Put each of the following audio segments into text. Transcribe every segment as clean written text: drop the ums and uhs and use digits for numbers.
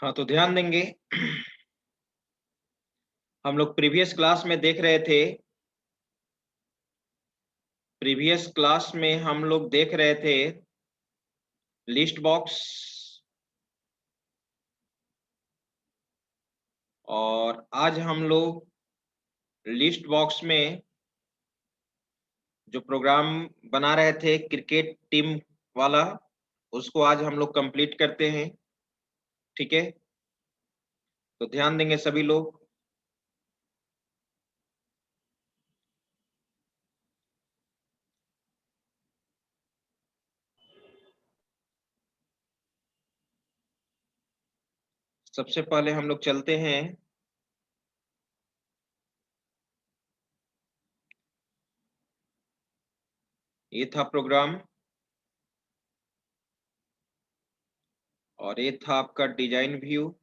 हाँ, तो ध्यान देंगे। हम लोग प्रीवियस क्लास में देख रहे थे, प्रीवियस क्लास में हम लोग देख रहे थे लिस्ट बॉक्स। और आज हम लोग लिस्ट बॉक्स में जो प्रोग्राम बना रहे थे क्रिकेट टीम वाला, उसको आज हम लोग कंप्लीट करते हैं। ठीक है, तो ध्यान देंगे सभी लोग। सबसे पहले हम लोग चलते हैं ये था प्रोग्राम और ये था आपका डिजाइन व्यू।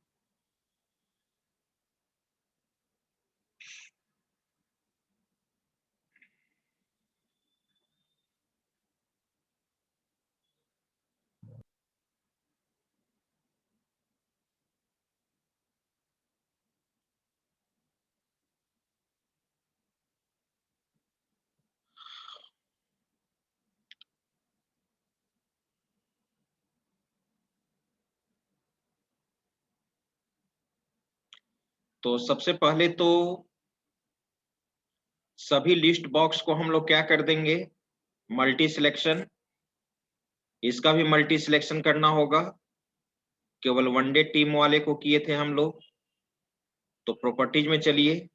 तो सबसे पहले तो सभी लिस्ट बॉक्स को हम लोग क्या कर देंगे, मल्टी सिलेक्शन। इसका भी मल्टी सिलेक्शन करना होगा, केवल वनडे टीम वाले को किए थे हम लोग। तो प्रॉपर्टीज में चलिए,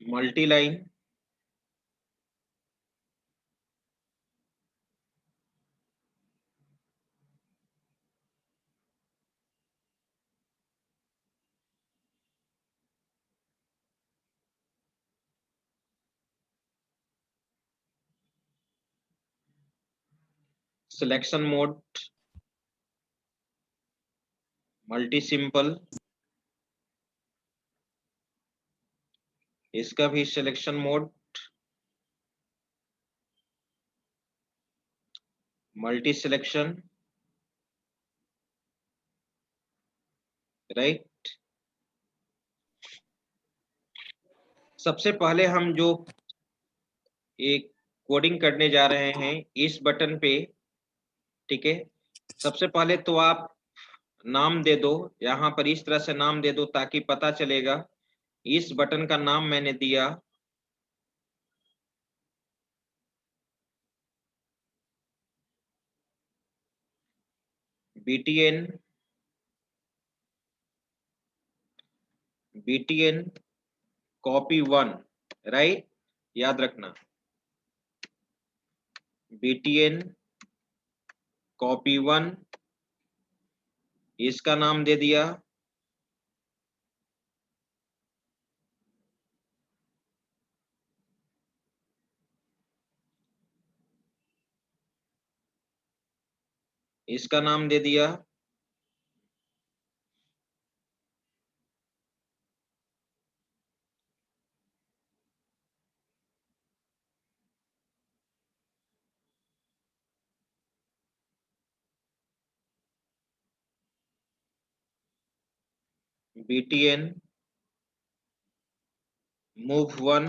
multi line, selection mode, multi simple, इसका भी selection mode, multi selection, right. सबसे पहले हम जो एक कोडिंग करने जा रहे हैं इस बटन पे, ठीक है। सबसे पहले तो आप नाम दे दो, यहाँ पर इस तरह से नाम दे दो ताकि पता चलेगा। इस बटन का नाम मैंने दिया BTN, BTN कॉपी 1, राइट, याद रखना। BTN कॉपी 1, इसका नाम दे दिया इसका नाम दे दिया BTN मूव 1,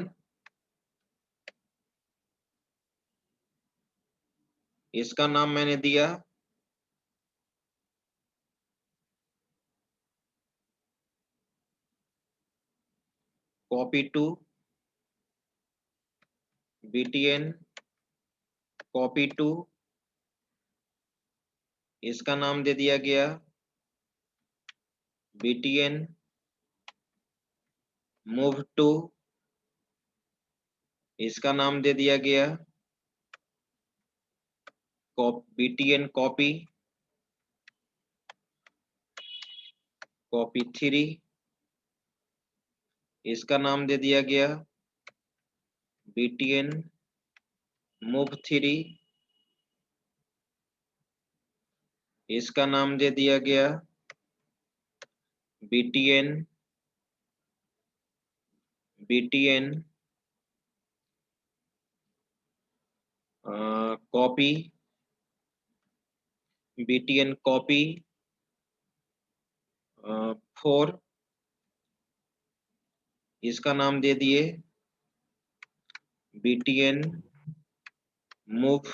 इसका नाम मैंने दिया कॉपी 2, BTN कॉपी 2, इसका नाम दे दिया गया BTN मूव 2, इसका नाम दे दिया गया BTN कॉपी। कॉपी 3, इसका नाम दे दिया गया btn मूव 3, इसका नाम दे दिया गया btn कॉपी, btn कॉपी 4, इसका नाम दे दिए btn मूव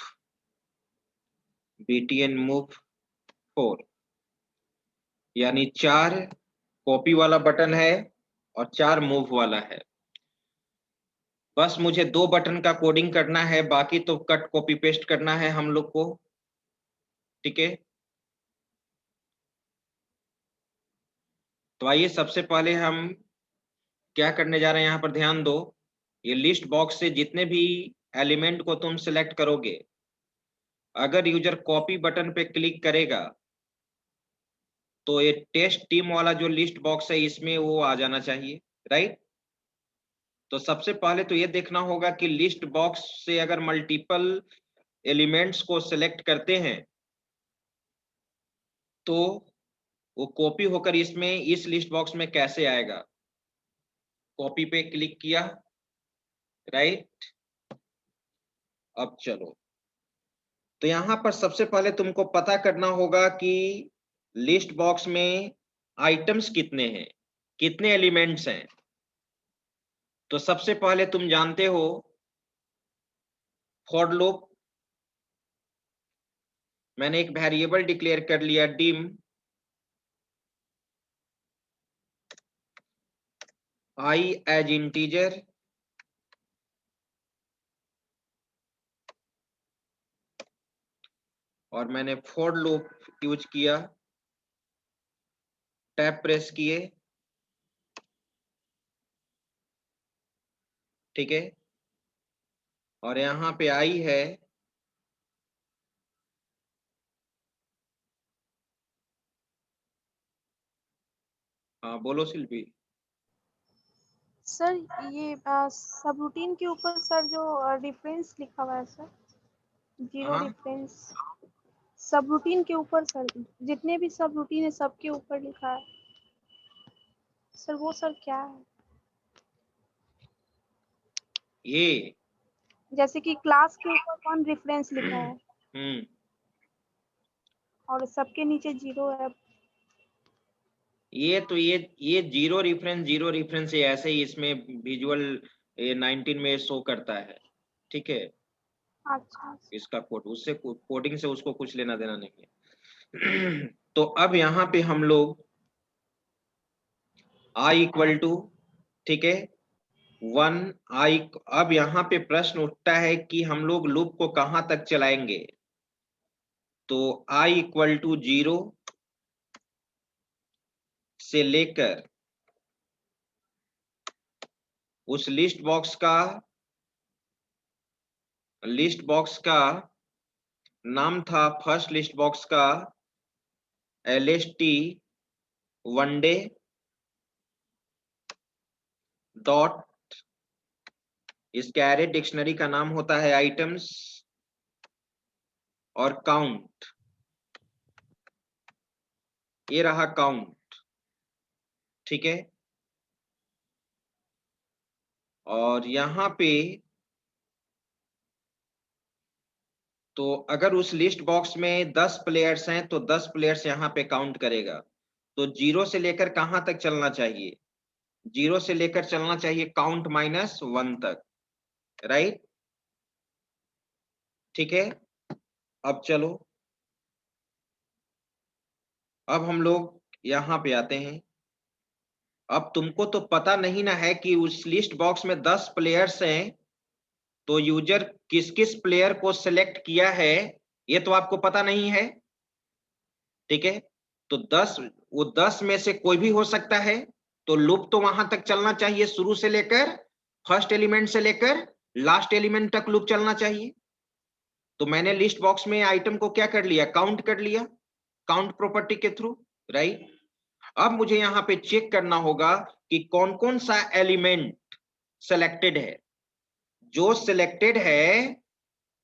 4, यानी 4 कॉपी वाला बटन है और 4 मूव वाला है। बस मुझे 2 बटन का कोडिंग करना है, बाकी तो कट कॉपी पेस्ट करना है हम लोग को, ठीक है। तो आइए सबसे पहले हम क्या करने जा रहे हैं, यहाँ पर ध्यान दो। ये लिस्ट बॉक्स से जितने भी एलिमेंट को तुम सिलेक्ट करोगे, अगर यूजर कॉपी बटन पे क्लिक करेगा तो ये टेस्ट टीम वाला जो लिस्ट बॉक्स है इसमें वो आ जाना चाहिए, राइट। तो सबसे पहले तो ये देखना होगा कि लिस्ट बॉक्स से अगर मल्टीपल एलिमेंट्स को सिलेक्ट करते हैं तो वो कॉपी होकर इसमें इस लिस्ट बॉक्स में कैसे आएगा। कॉपी पे क्लिक किया, राइट। अब चलो, तो यहां पर सबसे पहले तुमको पता करना होगा कि लिस्ट बॉक्स में आइटम्स कितने हैं, कितने एलिमेंट्स हैं। तो सबसे पहले तुम जानते हो फॉर लूप, मैंने एक वेरिएबल डिक्लेयर कर लिया डिम आई एज इंटीजर, और मैंने फॉर लूप यूज किया, टैब प्रेस किए, ठीक है। और यहां पे आई है हाँ बोलो शिल्पी। सर ये सब रूटीन के ऊपर सर जो रेफरेंस लिखा हुआ है सर, जीरो हाँ रेफरेंस, सब रूटीन के ऊपर सर, जितने भी सब रूटीन है सबके ऊपर लिखा है सर, वो सर क्या है? ये जैसे कि क्लास के ऊपर 1 रेफरेंस लिखा है और सबके नीचे 0 है। ये तो ये जीरो रेफरेंस ये ऐसे ही इसमें विजुअल 19 में शो करता है, ठीक है। अच्छा इसका कोड उससे कोडिंग से उसको कुछ लेना देना नहीं है। तो अब यहाँ पे हम लोग i इक्वल टू, ठीक है, 1 i। अब यहाँ पे प्रश्न उठता है कि हम लोग लूप को कहां तक चलाएंगे। तो i इक्वल टू 0 से लेकर उस लिस्ट बॉक्स का नाम था फर्स्ट लिस्ट बॉक्स का LST वन डे डॉट, इसके एरे डिक्शनरी का नाम होता है आइटम्स और काउंट, ये रहा काउंट, ठीक है। और यहां पे तो अगर उस लिस्ट बॉक्स में 10 प्लेयर्स हैं तो 10 प्लेयर्स यहाँ पे काउंट करेगा। तो 0 से लेकर कहां तक चलना चाहिए, 0 से लेकर चलना चाहिए काउंट -1 तक, राइट, ठीक है। अब चलो, अब हम लोग यहाँ पे आते हैं। अब तुमको तो पता नहीं ना है कि उस लिस्ट बॉक्स में 10 प्लेयर्स हैं तो यूजर किस किस प्लेयर को सिलेक्ट किया है ये तो आपको पता नहीं है, ठीक है। तो 10 में से कोई भी हो सकता है, तो लूप तो वहां तक चलना चाहिए, शुरू से लेकर फर्स्ट एलिमेंट से लेकर लास्ट एलिमेंट तक लूप चलना चाहिए। तो मैंने लिस्ट बॉक्स में आइटम को क्या कर लिया, काउंट कर लिया, काउंट प्रॉपर्टी के थ्रू, राइट। अब मुझे यहाँ पे चेक करना होगा कि कौन कौन सा एलिमेंट सिलेक्टेड है। जो सिलेक्टेड है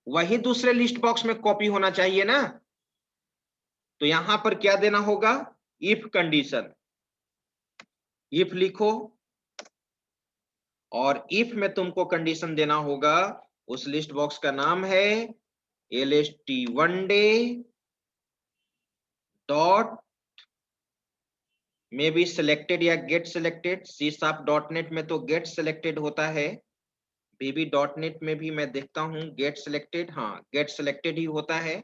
वही दूसरे लिस्ट बॉक्स में कॉपी होना चाहिए ना। तो यहां पर क्या देना होगा, इफ कंडीशन। इफ लिखो और इफ में तुमको कंडीशन देना होगा, उस लिस्ट बॉक्स का नाम है lst1day dot may be selected या गेट सिलेक्टेड। C#.NET में तो गेट सिलेक्टेड होता है, VB.NET में भी मैं देखता हूं गेट सिलेक्टेड, हाँ गेट सिलेक्टेड ही होता है।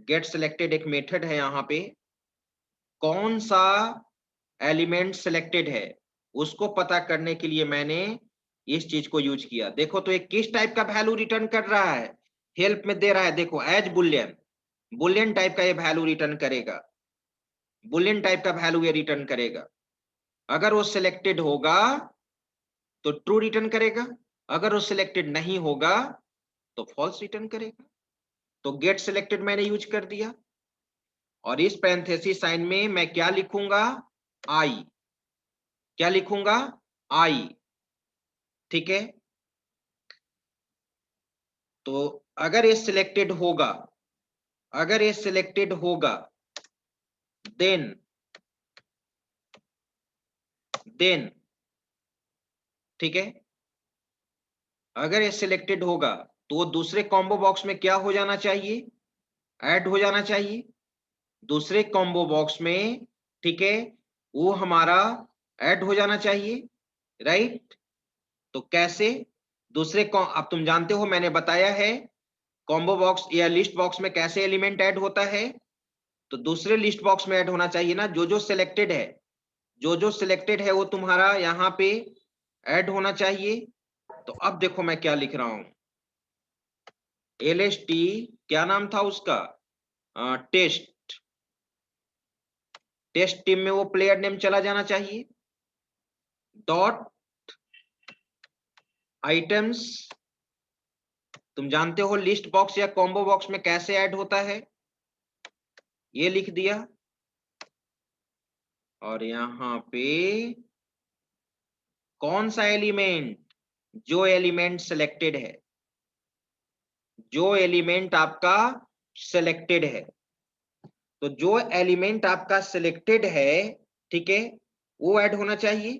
गेट सिलेक्टेड एक मेथड है। यहाँ पे कौन सा एलिमेंट सिलेक्टेड है उसको पता करने के लिए मैंने इस चीज को यूज किया। देखो तो एक किस टाइप का वैल्यू रिटर्न कर रहा है, हेल्प में दे रहा है, देखो एज बुलियन, बुलियन टाइप का ये वैल्यू रिटर्न करेगा, बुलियन टाइप का वैल्यू ये रिटर्न करेगा। अगर वो सिलेक्टेड होगा तो ट्रू रिटर्न करेगा, अगर वो सिलेक्टेड नहीं होगा तो फॉल्स रिटर्न करेगा। तो गेट सिलेक्टेड मैंने यूज कर दिया और इस पैरेंथेसिस साइन में मैं क्या लिखूंगा, आई। क्या लिखूंगा, आई। ठीक है, तो अगर ये सिलेक्टेड होगा, अगर ये सिलेक्टेड होगा देन ठीक है, अगर ये सिलेक्टेड होगा तो वो दूसरे कॉम्बो बॉक्स में क्या हो जाना चाहिए, ऐड हो जाना चाहिए दूसरे कॉम्बो बॉक्स में। ठीक है, वो हमारा ऐड हो जाना चाहिए, राइट। तो कैसे दूसरे अब तुम जानते हो मैंने बताया है कॉम्बो बॉक्स या लिस्ट बॉक्स में कैसे एलिमेंट ऐड होता है। तो दूसरे लिस्ट बॉक्स में ऐड होना चाहिए ना, जो जो सिलेक्टेड है, जो जो सिलेक्टेड है वो तुम्हारा यहाँ पे ऐड होना चाहिए। तो अब देखो मैं क्या लिख रहा हूं, LST क्या नाम था उसका, टेस्ट। टेस्ट टीम में वो प्लेयर नेम चला जाना चाहिए, डॉट आइटम्स। तुम जानते हो लिस्ट बॉक्स या कॉम्बो बॉक्स में कैसे ऐड होता है, ये लिख दिया। और यहाँ पे कौन सा एलिमेंट, जो एलिमेंट सिलेक्टेड है, जो एलिमेंट आपका सिलेक्टेड है। तो जो एलिमेंट आपका सिलेक्टेड है, ठीक है, वो ऐड होना चाहिए।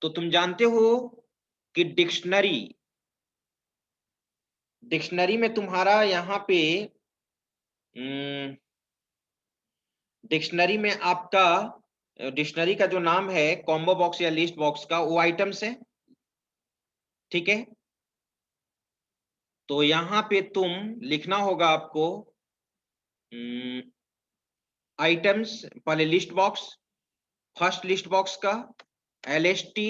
तो तुम जानते हो कि डिक्शनरी, डिक्शनरी में तुम्हारा यहाँ पे डिक्शनरी में आपका, डिक्शनरी का जो नाम है कॉम्बो बॉक्स या लिस्ट बॉक्स का, वो आइटम्स है। ठीक है, तो यहां पे तुम लिखना होगा आपको आइटम्स, पहले list box, first list box का LST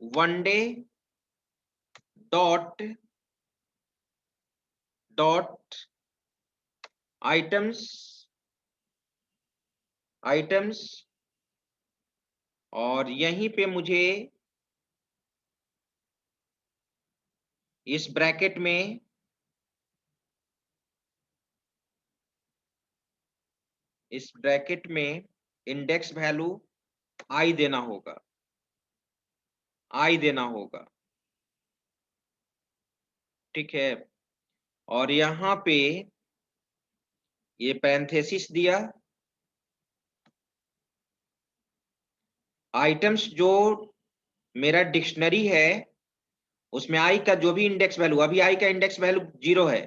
1day dot dot items, items. और यहीं पे मुझे इस ब्रैकेट में इंडेक्स वैल्यू आई देना होगा, आई देना होगा। ठीक है, और यहां पे ये पैरेंथेसिस दिया, आइटम्स जो मेरा डिक्शनरी है उसमें आई का जो भी इंडेक्स वैल्यू, अभी आई का इंडेक्स वैल्यू 0 है,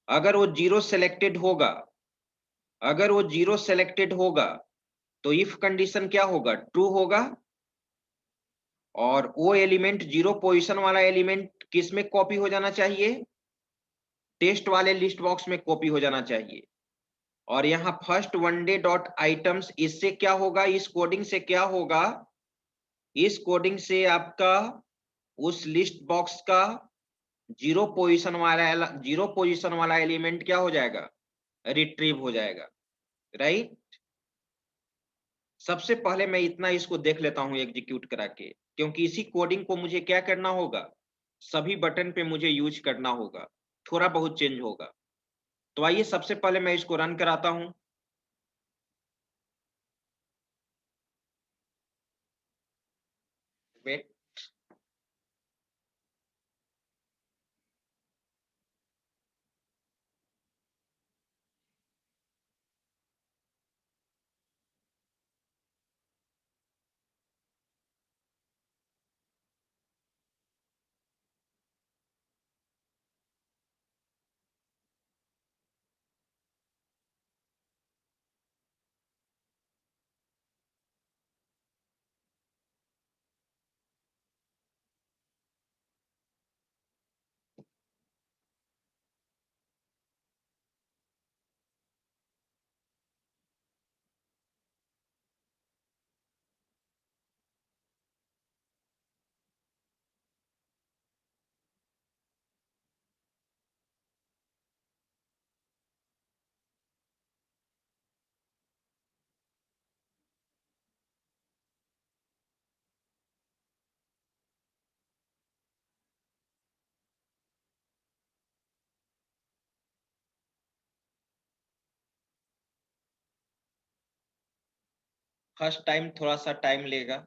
अगर वो 0 सेलेक्टेड होगा, अगर वो 0 सेलेक्टेड होगा तो इफ कंडीशन क्या होगा, ट्रू होगा। और वो एलिमेंट 0 पोजीशन वाला एलिमेंट किस में कॉपी हो जाना चाहिए, टेस्ट वाले लिस्ट बॉक्स में कॉपी हो जाना चाहिए। और यहाँ first one day dot items, इससे क्या होगा, इस कोडिंग से क्या होगा, इस कोडिंग से आपका उस लिस्ट बॉक्स का 0 पोजीशन वाला एलिमेंट क्या हो जाएगा, रिट्रीव हो जाएगा, राइट। सबसे पहले मैं इतना इसको देख लेता हूं एग्जीक्यूट करा के, क्योंकि इसी कोडिंग को मुझे क्या करना होगा, सभी बटन पे मुझे यूज करना होगा, थोड़ा बहुत चेंज होगा। तो आइए सबसे पहले मैं इसको रन कराता हूं। वेट। फर्स्ट टाइम थोड़ा सा टाइम लेगा।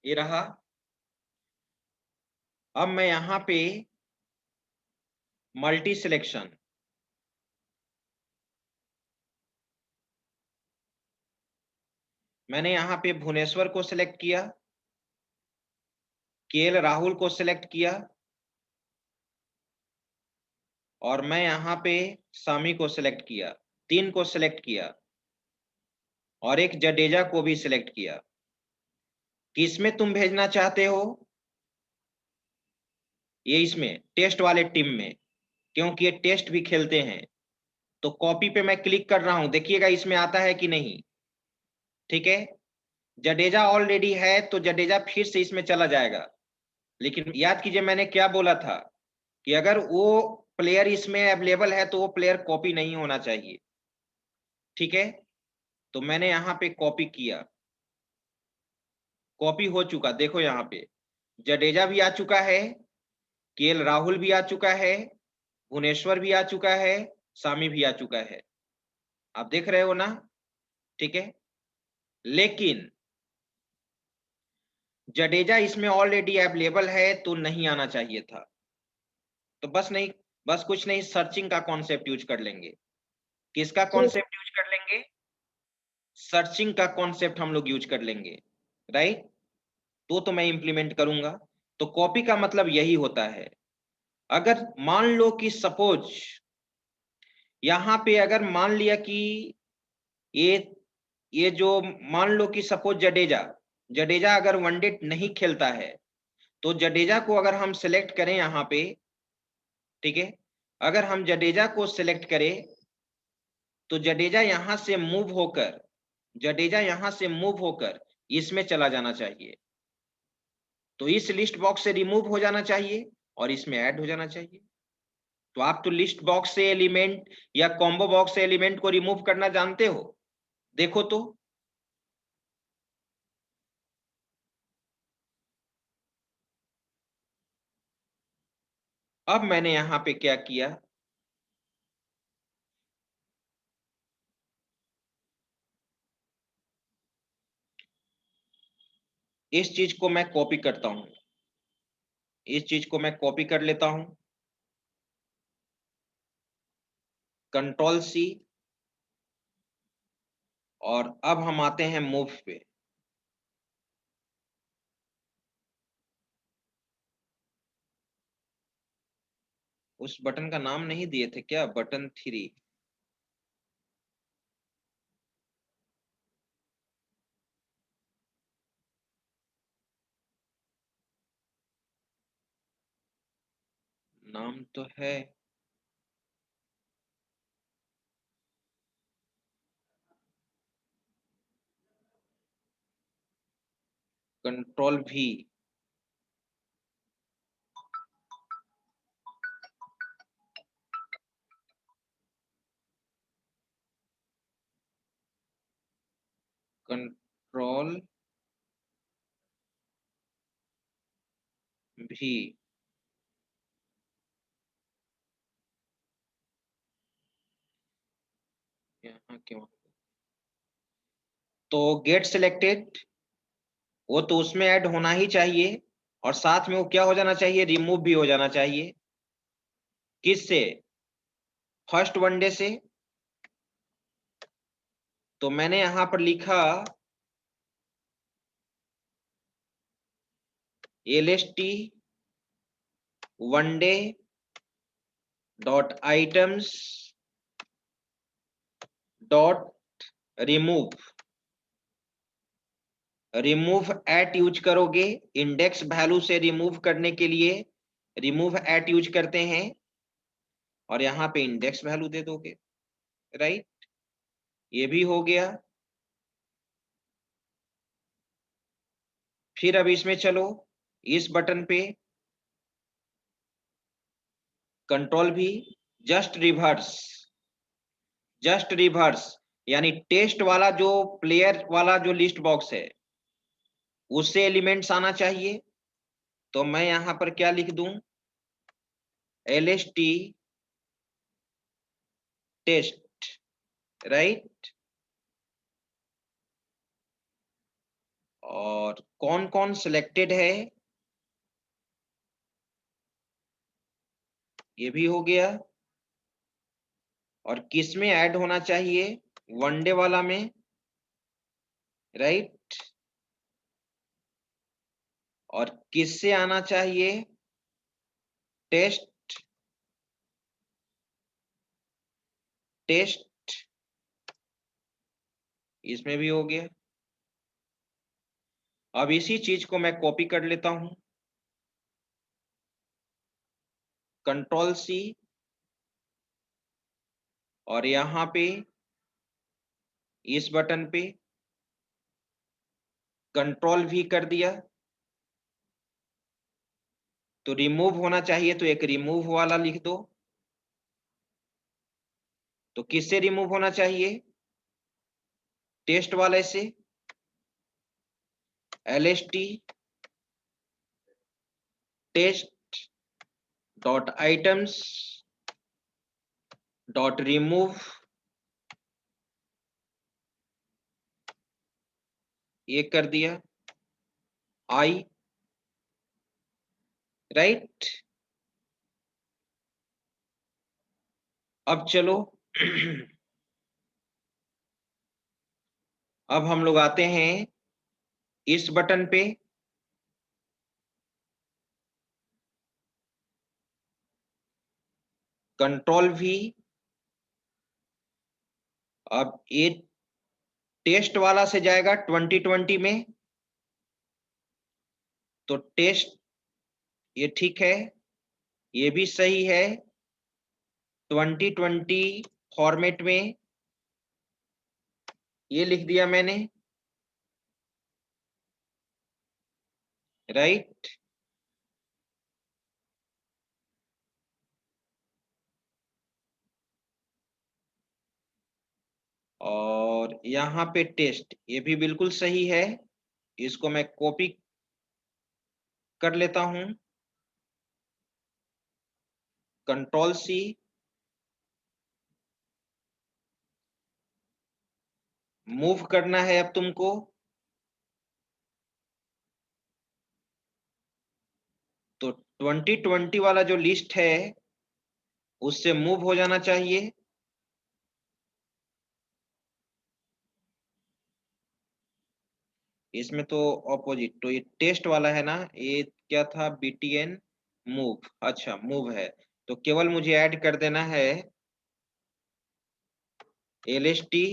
ये रहा। अब मैं यहाँ पे मल्टी सिलेक्शन, मैंने यहाँ पे भुवनेश्वर को सिलेक्ट किया, केएल राहुल को सिलेक्ट किया, और मैं यहाँ पे सामी को सिलेक्ट किया, 3 को सिलेक्ट किया, और एक जडेजा को भी सिलेक्ट किया। किसमें तुम भेजना चाहते हो? ये इसमें टेस्ट वाले टीम में, क्योंकि ये टेस्ट भी खेलते हैं। तो कॉपी पे मैं क्लिक कर रहा हूं, देखिएगा इसमें आता है कि नहीं। ठीक है, जडेजा ऑलरेडी है तो जडेजा फिर से इसमें चला जाएगा। लेकिन याद कीजिए मैंने क्या बोला था कि अगर वो प्लेयर इसमें अवेलेबल है तो वो प्लेयर कॉपी नहीं होना चाहिए। ठीक है, तो मैंने यहाँ पे कॉपी किया, कॉपी हो चुका। देखो यहाँ पे जडेजा भी आ चुका है, केएल राहुल भी आ चुका है, भुवनेश्वर भी आ चुका है, सामी भी आ चुका है। आप देख रहे हो ना? ठीक है, लेकिन जडेजा इसमें ऑलरेडी अवेलेबल है तो नहीं आना चाहिए था। तो बस नहीं, बस कुछ नहीं, सर्चिंग का कॉन्सेप्ट यूज कर लेंगे। किसका कॉन्सेप्ट यूज कर लेंगे? सर्चिंग का कॉन्सेप्ट हम लोग यूज कर लेंगे, राइट? तो मैं इंप्लीमेंट करूंगा। तो कॉपी का मतलब यही होता है। अगर मान लो कि सपोज यहां पे अगर मान लिया कि ये ये जो मान लो कि सपोज जडेजा जडेजा अगर वनडे नहीं खेलता है, तो जडेजा को अगर हम सिलेक्ट करें यहाँ पे, ठीक है, अगर हम जडेजा को सिलेक्ट करें तो जडेजा यहां से मूव होकर इसमें चला जाना चाहिए। तो इस लिस्ट बॉक्स से रिमूव हो जाना चाहिए और इसमें ऐड हो जाना चाहिए। तो आप तो लिस्ट बॉक्स से एलिमेंट या कॉम्बो बॉक्स से एलिमेंट को रिमूव करना जानते हो। देखो तो अब मैंने यहां पे क्या किया, इस चीज को मैं कॉपी करता हूं, इस चीज को मैं कॉपी कर लेता हूं, कंट्रोल सी, और अब हम आते हैं मूव पे। उस बटन का नाम नहीं दिए थे क्या? बटन 3। नाम तो है, कंट्रोल भी। कंट्रोल भी यहाँ क्यों, तो गेट सिलेक्टेड वो तो उसमें ऐड होना ही चाहिए, और साथ में वो क्या हो जाना चाहिए, रिमूव भी हो जाना चाहिए। किससे, फर्स्ट वनडे से। तो मैंने यहां पर लिखा LST one day dot items dot remove. Remove at use करोगे, इंडेक्स वैल्यू से रिमूव करने के लिए रिमूव एट यूज करते हैं, और यहां पे इंडेक्स वैल्यू दे दोगे, राइट। ये भी हो गया। फिर अब इसमें चलो, इस बटन पे कंट्रोल भी, जस्ट रिवर्स, जस्ट रिवर्स, यानी टेस्ट वाला जो प्लेयर वाला जो लिस्ट बॉक्स है उससे एलिमेंट्स आना चाहिए। तो मैं यहां पर क्या लिख दूं, LST टेस्ट, राइट। और कौन कौन सिलेक्टेड है ये भी हो गया। और किस में ऐड होना चाहिए, वनडे वाला में, राइट। और किस से आना चाहिए, टेस्ट, टेस्ट, इसमें भी हो गया। अब इसी चीज को मैं कॉपी कर लेता हूं, Ctrl+C, और यहां पे इस बटन पे Ctrl+V कर दिया। तो रिमूव होना चाहिए, तो एक रिमूव वाला लिख दो। तो किससे रिमूव होना चाहिए, टेस्ट वाले से, LST test dot items dot remove, ये कर दिया, आई, राइट। अब चलो अब हम लोग आते हैं इस बटन पे, Ctrl+V। अब ये टेस्ट वाला से जाएगा 2020 में, तो टेस्ट ये ठीक है, ये भी सही है, 2020 फॉर्मेट में ये लिख दिया मैंने, राइट। और यहाँ पे टेस्ट ये भी बिल्कुल सही है, इसको मैं कॉपी कर लेता हूं, Ctrl+C, मूव करना है अब तुमको, तो 2020 वाला जो लिस्ट है उससे मूव हो जाना चाहिए। इसमें तो ऑपोजिट, तो ये टेस्ट वाला है ना, ये क्या था, BTN मूव, अच्छा मूव है, तो केवल मुझे ऐड कर देना है LST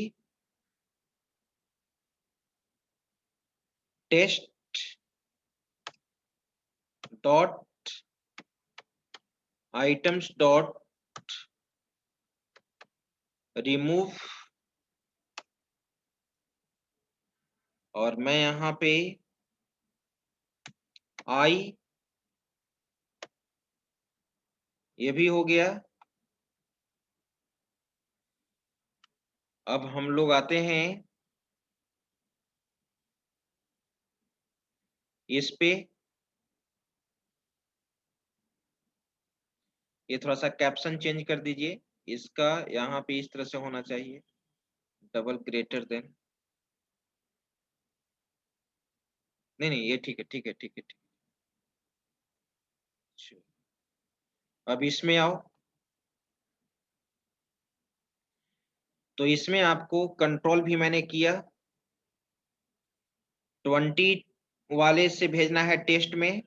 test dot items dot remove, और मैं यहाँ पे आई, ये भी हो गया। अब हम लोग आते हैं इस पे ये थोड़ा सा कैप्शन चेंज कर दीजिए, इसका यहाँ पे इस तरह से होना चाहिए, डबल ग्रेटर देन, नहीं नहीं ये ठीक है ठीक है ठीक है ठीक है। अब इसमें आओ, तो इसमें आपको कंट्रोल भी मैंने किया, 20 वाले से भेजना है टेस्ट में,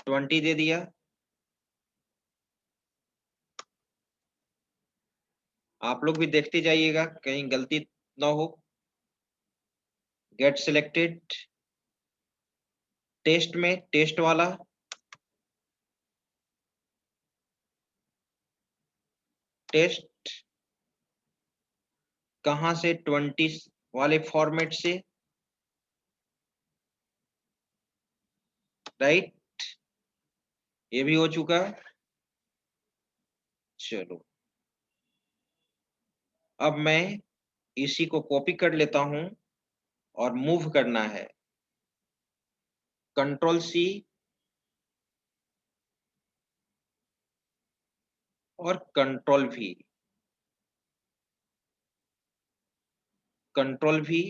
20 दे दिया। आप लोग भी देखते जाइएगा कहीं गलती ना हो। गेट सिलेक्टेड, टेस्ट में टेस्ट वाला, टेस्ट कहां से, 20 वाले फॉर्मेट से, राइट, ये भी हो चुका। चलो अब मैं इसी को कॉपी कर लेता हूं और मूव करना है, कंट्रोल सी और कंट्रोल वी, कंट्रोल वी।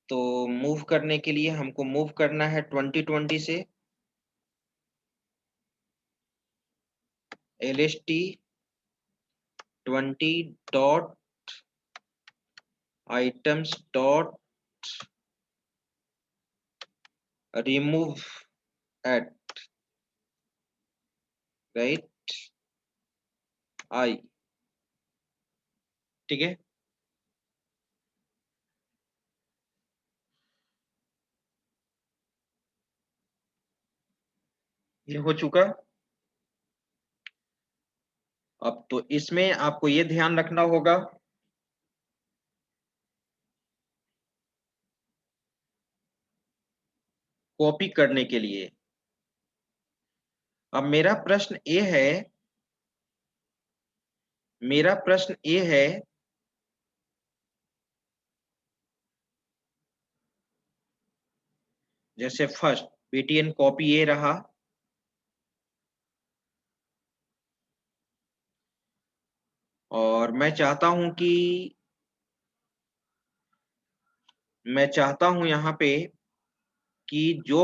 तो मूव करने के लिए हमको मूव करना है 2020 से, LST 20 dot items dot remove at, right, I, ठीक है। ये हो चुका। अब तो इसमें आपको ये ध्यान रखना होगा, कॉपी करने के लिए। अब मेरा प्रश्न ये है, मेरा प्रश्न ये है, जैसे फर्स्ट BTN कॉपी ये रहा, और मैं चाहता हूं कि मैं चाहता हूं यहाँ पे कि जो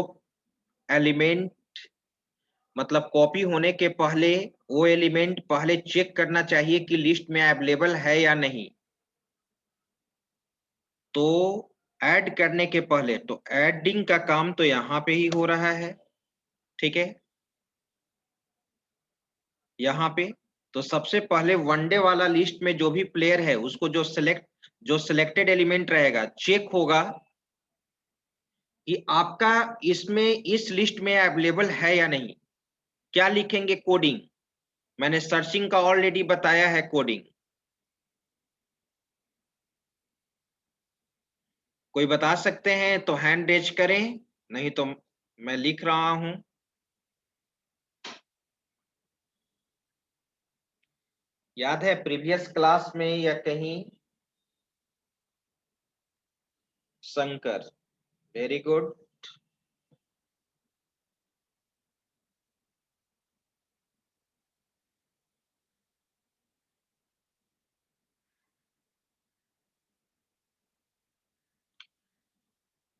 एलिमेंट, मतलब कॉपी होने के पहले वो एलिमेंट पहले चेक करना चाहिए कि लिस्ट में अवेलेबल है या नहीं। तो ऐड करने के पहले तो ऐडिंग का काम तो यहाँ पे ही हो रहा है, ठीक है, यहाँ पे। तो सबसे पहले वनडे वाला लिस्ट में जो भी प्लेयर है उसको जो सिलेक्टेड एलिमेंट रहेगा चेक होगा कि आपका इसमें इस लिस्ट में अवेलेबल है या नहीं। क्या लिखेंगे, कोडिंग, मैंने सर्चिंग का ऑलरेडी बताया है कोडिंग। कोई बता सकते हैं तो हैंड रेज करें, नहीं तो मैं लिख रहा हूं। याद है प्रीवियस क्लास में या कहीं, शंकर, वेरी गुड।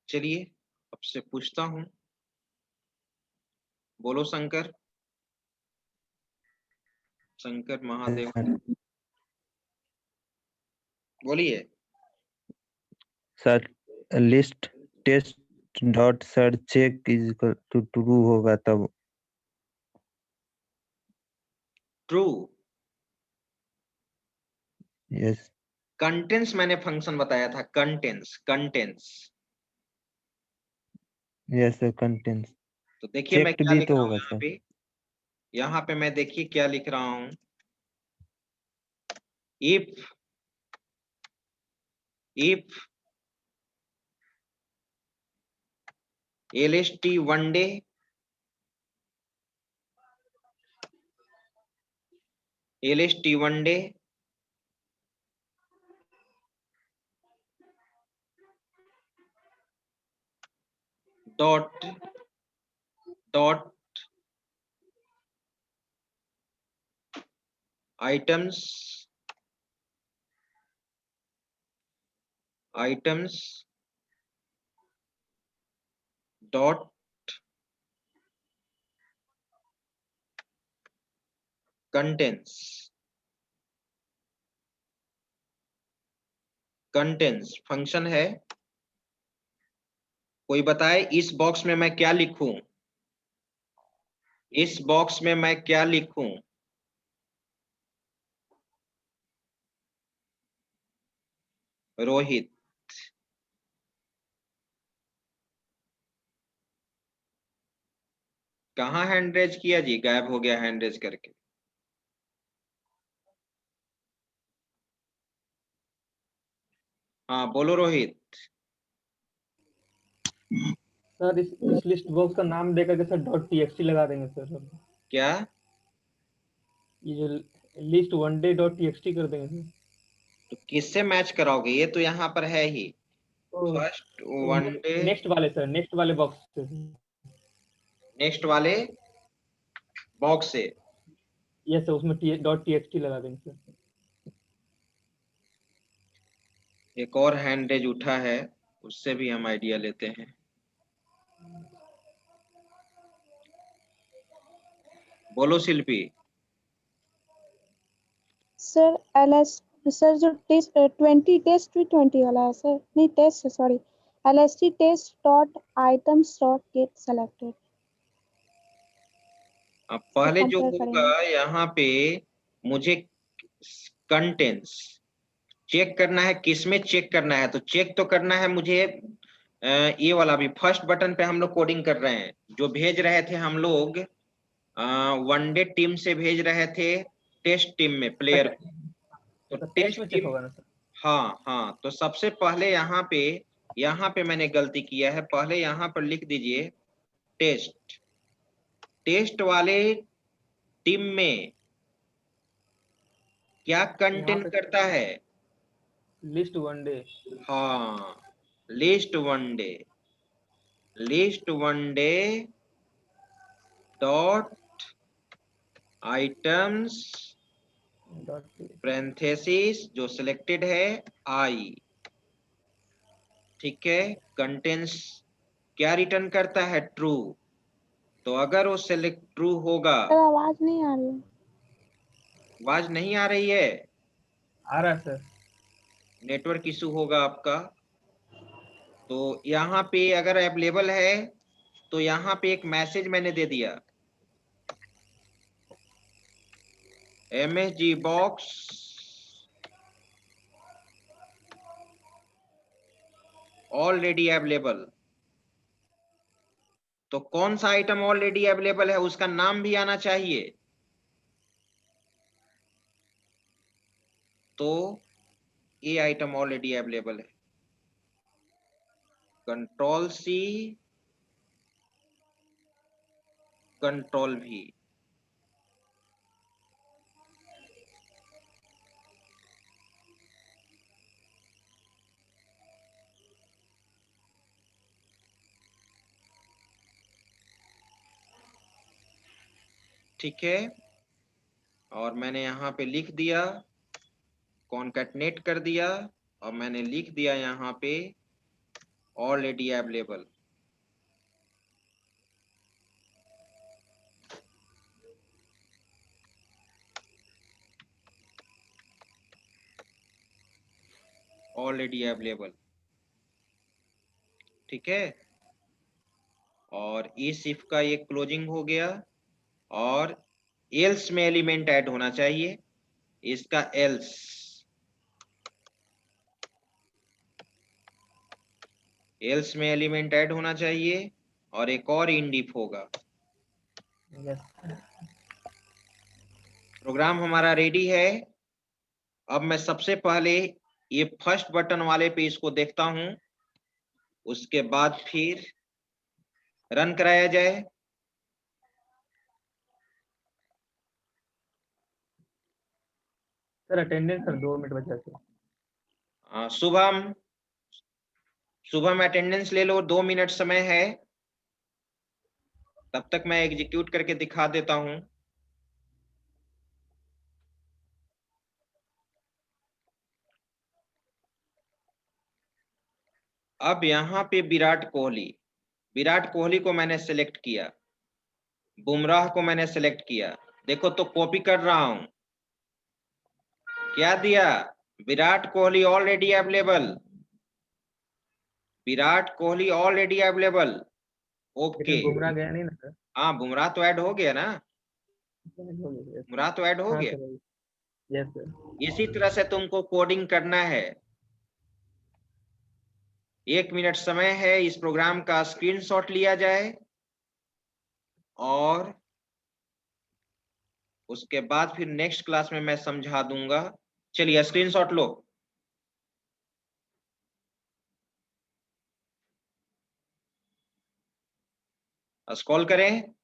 चलिए अब से पूछता हूं, बोलो शंकर, शंकर महादेव, बोलिए। Sir list test dot search check is equal to true होगा तब। ट्रू। यस कंटेंट्स मैंने फंक्शन बताया था, contents, contents. Yes sir contents. तो देखिए मैं चेक्ड क्या भी लिख तो रहा हूँ होगा यहाँ सर। पे, यहाँ पे मैं देखिए क्या लिख रहा हूँ, if LST one day LST one day dot dot items dot contents function है। कोई बताए इस बॉक्स में मैं क्या लिखूं? इस बॉक्स में मैं क्या लिखूं? रोहित। कहाँ हैंड रेज किया जी? गायब हो गया हैंड रेज करके। हाँ बोलो रोहित। सर इस लिस्ट बॉक्स का नाम देकर के सर .txt लगा देंगे सर। क्या? ये जो लिस्ट वनडे .txt कर देंगे सर। तो किससे मैच कराओगे? ये तो यहाँ पर है ही। फर्स्ट वनडे नेक्स्ट वाले सर, नेक्स्ट वाले बॉक्स से। नेक्स्ट वाले बॉक्स से। यस सर, उसमें .txt लगा देंगे सर। एक और हैंड रेज उठा है, उससे भी हम आइडिया लेते हैं। बोलो शिल्पी। सर सर जो टेस्ट 20 टेस्ट 20 वाला है सर, नहीं टेस्ट है sorry, LST test dot items dot get selected. अब पहले जो कंपेयर होगा करेंगे। यहाँ पे मुझे कंटेंट्स चेक करना है। किसमें चेक करना है? तो चेक तो करना है मुझे ये वाला भी फर्स्ट बटन पे हम लोग कोडिंग कर रहे हैं। जो भेज रहे थे हम लोग वनडे टीम से भेज रहे थे टेस्ट टीम में प्लेयर को। तो तो टेस्ट टेस्ट में चेक टीम, होगा ना सर? हाँ हाँ, तो सबसे पहले यहाँ पे मैंने गलती किया है। पहले यहाँ पर लिख दीजिए टेस्ट। टेस्ट वाले टीम में क्या यहाँ कंटेंट पे करता है? List one day. हाँ, list one day dot items parenthesis जो सिलेक्टेड है आई। ठीक है, कंटेंट्स क्या रिटर्न करता है? ट्रू। तो अगर वो सिलेक्ट ट्रू होगा। सर आवाज नहीं आ रही है। आवाज नहीं आ रही है? आ रहा है सर। नेटवर्क इशू होगा आपका। तो यहाँ पे अगर अवेलेबल है तो यहाँ पे एक मैसेज मैंने दे दिया, MSG बॉक्स ऑलरेडी अवेलेबल। तो कौन सा आइटम ऑलरेडी अवेलेबल है उसका नाम भी आना चाहिए। तो ये आइटम ऑलरेडी अवेलेबल है। Ctrl+C Ctrl+V। ठीक है, और मैंने यहाँ पे लिख दिया, कॉन्कैटनेट कर दिया, और मैंने लिख दिया यहाँ पे ऑलरेडी अवेलेबल। Already available. ठीक है, और इस इफ का ये क्लोजिंग हो गया। और एल्स में एलिमेंट ऐड होना चाहिए, इसका एल्स। एल्स में एलिमेंट ऐड होना चाहिए, और एक और इंडिफ होगा। यस। प्रोग्राम हमारा रेडी है। अब मैं सबसे पहले ये फर्स्ट बटन वाले पे इसको देखता हूं, उसके बाद फिर रन कराया जाए। सर अटेंडेंस सर 2 मिनट बचा सर। शुभम, शुभम अटेंडेंस ले लो, 2 मिनट समय है। तब तक मैं एग्जीक्यूट करके दिखा देता हूं। अब यहां पे विराट कोहली को मैंने सेलेक्ट किया, बुमराह को मैंने सेलेक्ट किया। देखो तो कॉपी कर रहा हूं, क्या दिया, Virat Kohli already available, Virat Kohli already available. Okay, लेकिन बुमराह गया नहीं ना सर। हाँ बुमराह तो ऐड हो गया ना, बुमराह तो ऐड हो हाँ गया। Sir, yes sir. इसी तरह से तुमको कोडिंग करना है। 1 मिनट समय है, इस प्रोग्राम का स्क्रीनशॉट लिया जाए और उसके बाद फिर नेक्स्ट क्लास में मैं समझा दूंगा। चलिए स्क्रीनशॉट लो। स्क्रॉल करें।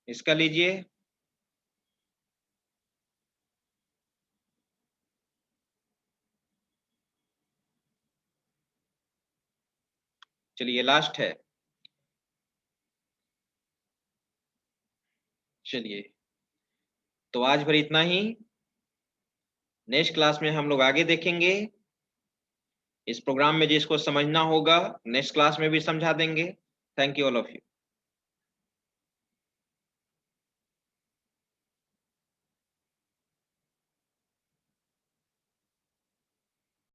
इसका लीजिए। चलिए लास्ट है। चलिए तो आज भर इतना ही, नेक्स्ट क्लास में हम लोग आगे देखेंगे। इस प्रोग्राम में जिसको समझना होगा नेक्स्ट क्लास में भी समझा देंगे। Thank you all of you.